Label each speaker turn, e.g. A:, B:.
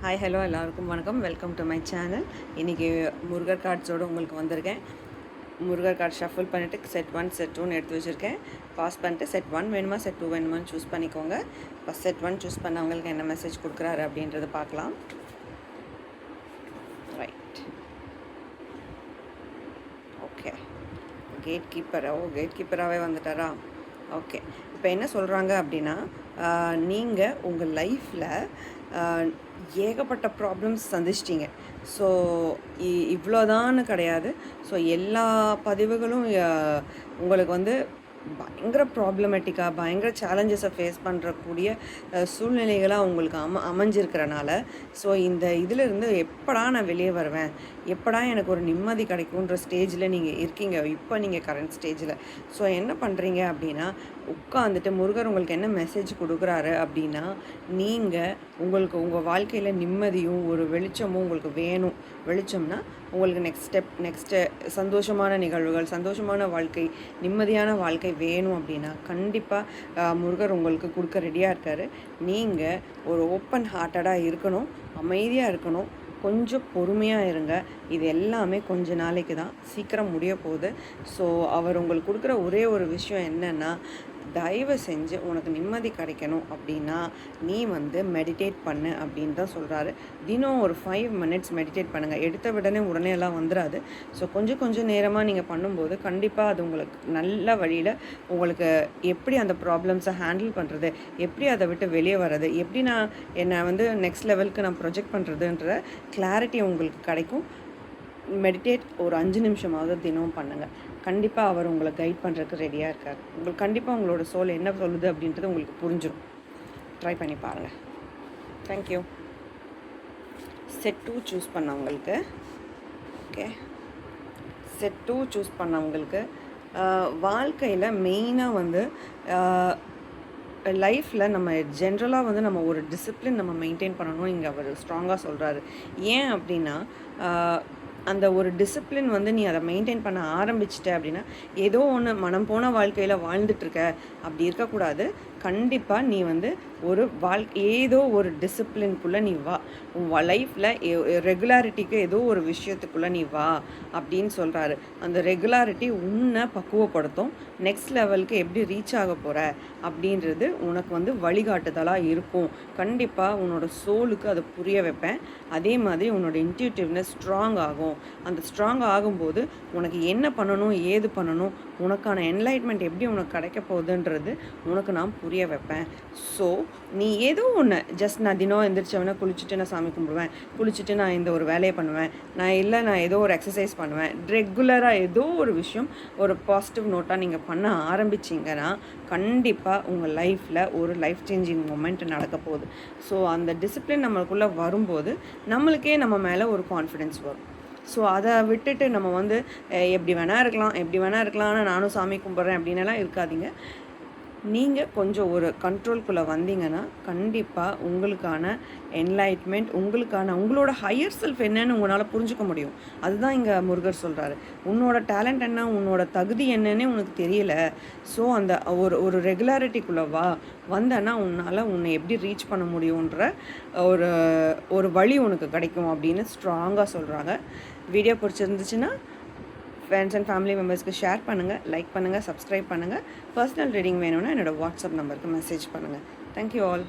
A: Hi hello எல்லாருக்கும் வணக்கம். Welcome to my channel. இன்றைக்கி முருகர் கார்ட்ஸோடு உங்களுக்கு வந்திருக்கேன். முருகர் கார்டு ஷஃபில் பண்ணிவிட்டு செட் 1 செட் 2ன்னு எடுத்து வச்சுருக்கேன். பாஸ் பண்ணிட்டு செட் 1 வேணுமா செட் 2 வேணுமான்னு சூஸ் பண்ணிக்கோங்க. ஃபஸ்ட் செட் 1 சூஸ் பண்ணவங்களுக்கு என்ன மெசேஜ் கொடுக்குறாரு அப்படின்றத பார்க்கலாம். Right, okay. கேட் கீப்பராகவே வந்துட்டாரா? ஓகே. இப்போ என்ன சொல்கிறாங்க அப்படின்னா, நீங்கள் உங்கள் லைஃப்பில் ஏகப்பட்ட ப்ராப்ளம்ஸ் சந்திச்சிட்டிங்க. ஸோ இவ்வளோதான்னு கிடையாது. ஸோ எல்லா பதிவுகளும் உங்களுக்கு வந்து பயங்கர ப்ராப்ளமேட்டிக்காக பயங்கர சேலஞ்சஸை ஃபேஸ் பண்ணுறக்கூடிய சூழ்நிலைகளாக உங்களுக்கு அமைஞ்சிருக்கிறனால, ஸோ இந்த இதிலிருந்து எப்படா நான் வெளியே வருவேன், எப்படா எனக்கு ஒரு நிம்மதி கிடைக்குன்ற ஸ்டேஜில் நீங்கள் இருக்கீங்க. இப்போ நீங்கள் கரண்ட் ஸ்டேஜில் ஸோ என்ன பண்ணுறீங்க அப்படின்னா, உட்காந்துட்டு முருகர் உங்களுக்கு என்ன மெசேஜ் கொடுக்குறாரு அப்படின்னா, நீங்கள் உங்களுக்கு உங்கள் வாழ்க்கையில் நிம்மதியும் ஒரு வெளிச்சமும் உங்களுக்கு வேணும். வெளிச்சம்னா உங்களுக்கு நெக்ஸ்ட்டு சந்தோஷமான நிகழ்வுகள், சந்தோஷமான வாழ்க்கை, நிம்மதியான வாழ்க்கை வேணும் அப்படின்னா கண்டிப்பாக முருகர் உங்களுக்கு கொடுக்க ரெடியாக இருக்கார். நீங்கள் ஒரு ஓப்பன் ஹார்ட்டடாக இருக்கணும், அமைதியாக இருக்கணும், கொஞ்சம் பொறுமையாக இருங்க. இது எல்லாமே கொஞ்ச நாளைக்கு தான், சீக்கிரம் முடிய போகுது. ஸோ அவர் உங்களுக்கு கொடுக்குற ஒரே ஒரு விஷயம் என்னென்னா, தயவு செஞ்சு உனக்கு நிம்மதி கிடைக்கணும் அப்படின்னா நீ வந்து மெடிடேட் பண்ணு அப்படின்னு தான் சொல்கிறாரு. தினம் ஒரு 5 மினிட்ஸ் மெடிடேட் பண்ணுங்கள். எடுத்த உடனே எல்லாம் வந்துடாது. ஸோ கொஞ்சம் நேரமாக நீங்கள் பண்ணும்போது கண்டிப்பாக அது உங்களுக்கு நல்ல வழியில் உங்களுக்கு எப்படி அந்த ப்ராப்ளம்ஸை ஹேண்டில் பண்ணுறது, எப்படி அதை விட்டு வெளியே வர்றது, எப்படி நான் என்னை வந்து நெக்ஸ்ட் லெவலுக்கு நான் ப்ரொஜெக்ட் பண்ணுறதுன்ற கிளாரிட்டி உங்களுக்கு கிடைக்கும். மெடிடேட் ஒரு 5 நிமிஷமாவது தினமும் பண்ணுங்கள். கண்டிப்பாக அவர் உங்களை கைட் பண்ணுறதுக்கு ரெடியாக இருக்கார். உங்களுக்கு கண்டிப்பாக உங்களோட சோல் என்ன சொல்லுது அப்படின்றது உங்களுக்கு புரிஞ்சிடும். ட்ரை பண்ணி பாருங்கள். தேங்க்யூ. செட் 2 சூஸ் பண்ணவங்களுக்கு, ஓகே, செட் 2 சூஸ் பண்ணவங்களுக்கு வாழ்க்கையில் மெயினாக வந்து லைஃப்பில் நம்ம ஜென்ரலாக வந்து நம்ம ஒரு டிசிப்ளின் நம்ம மெயின்டைன் பண்ணணும். இங்கே அவர் ஸ்ட்ராங்காக சொல்கிறாரு. ஏன் அப்படின்னா, அந்த ஒரு டிசிப்ளின் வந்து நீ அதை மெயின்டைன் பண்ண ஆரம்பிச்சிட்ட அப்படின்னா ஏதோ ஒன்று மனம் போன வாழ்க்கையில் வாழ்ந்துட்டுருக்க அப்படி இருக்கக்கூடாது. கண்டிப்பாக நீ வந்து ஒரு ஏதோ ஒரு டிசிப்ளின்குள்ளே நீ வா. உன் லைஃப்பில் ரெகுலாரிட்டிக்கு ஏதோ ஒரு விஷயத்துக்குள்ளே நீ வா அப்படின்னு சொல்கிறாரு. அந்த ரெகுலாரிட்டி உன்னை பக்குவப்படுத்தும். நெக்ஸ்ட் லெவலுக்கு எப்படி ரீச் ஆக போகிற அப்படின்றது உனக்கு வந்து வழிகாட்டுதலாக இருக்கும். கண்டிப்பாக உன்னோட சோலுக்கு அதை புரிய வைப்பேன். அதே மாதிரி உன்னோட இன்ட்யூட்டிவ்னஸ் ஸ்ட்ராங் ஆகும். அந்த ஸ்ட்ராங் ஆகும்போது உனக்கு என்ன பண்ணணும், ஏது பண்ணணும், உனக்கான என்லைட்மெண்ட் எப்படி உனக்கு கிடைக்க போகுதுன்றது உனக்கு நான் புரிய வைப்பேன். ஸோ நீ ஏதோ ஒன்று ஜஸ்ட் நான் தினம் எந்திரிச்சவனே குளிச்சுட்டு நான் சாமி கும்பிடுவேன், குளிச்சுட்டு நான் இந்த ஒரு வேலையை பண்ணுவேன், நான் ஏதோ ஒரு எக்ஸசைஸ் பண்ணுவேன், ரெகுலராக ஏதோ ஒரு விஷயம் ஒரு பாசிட்டிவ் நோட்டாக நீங்கள் பண்ண ஆரம்பிச்சிங்கன்னா கண்டிப்பாக உங்கள் லைஃப்பில் ஒரு லைஃப் சேஞ்சிங் மூமெண்ட் நடக்க போகுது. ஸோ அந்த டிசிப்ளின் நம்மளுக்குள்ளே வரும்போது நம்மளுக்கே நம்ம மேலே ஒரு கான்ஃபிடென்ஸ் வரும். ஸோ அதை விட்டுட்டு நம்ம வந்து எப்படி வேணால் இருக்கலாம் ஆனால் நானும் சாமி கும்பிட்றேன் அப்படின்னலாம் இருக்காதீங்க. நீங்கள் கொஞ்சம் ஒரு கண்ட்ரோல்குள்ளே வந்தீங்கன்னா கண்டிப்பாக உங்களுக்கான என்லைட்மெண்ட், உங்களோட ஹையர் செல்ஃப் என்னன்னு உங்களால் புரிஞ்சுக்க முடியும். அதுதான் இங்கே முருகர் சொல்கிறாரு. உன்னோட டேலண்ட் என்ன, உன்னோட தகுதி என்னன்னே உனக்கு தெரியல. ஸோ அந்த ஒரு ரெகுலாரிட்டிக்குள்ளே வந்தேன்னா உன்னை எப்படி ரீச் பண்ண முடியுன்ற ஒரு வழி உனக்கு கிடைக்கும் அப்படின்னு ஸ்ட்ராங்காக சொல்கிறாங்க. வீடியோ பிடிச்சிருந்துச்சுன்னா ஃப்ரெண்ட்ஸ் அண்ட் ஃபேமிலி மெம்பர்ஸ்க்கு ஷேர் பண்ணுங்கள், லைக் பண்ணுங்கள், சப்ஸ்கிரைப் பண்ணுங்கள். பர்சனல் ரீடிங் வேணும்னா என்னோடய வாட்ஸ்அப் நம்பருக்கு மெசேஜ் பண்ணுங்கள். Thank you all.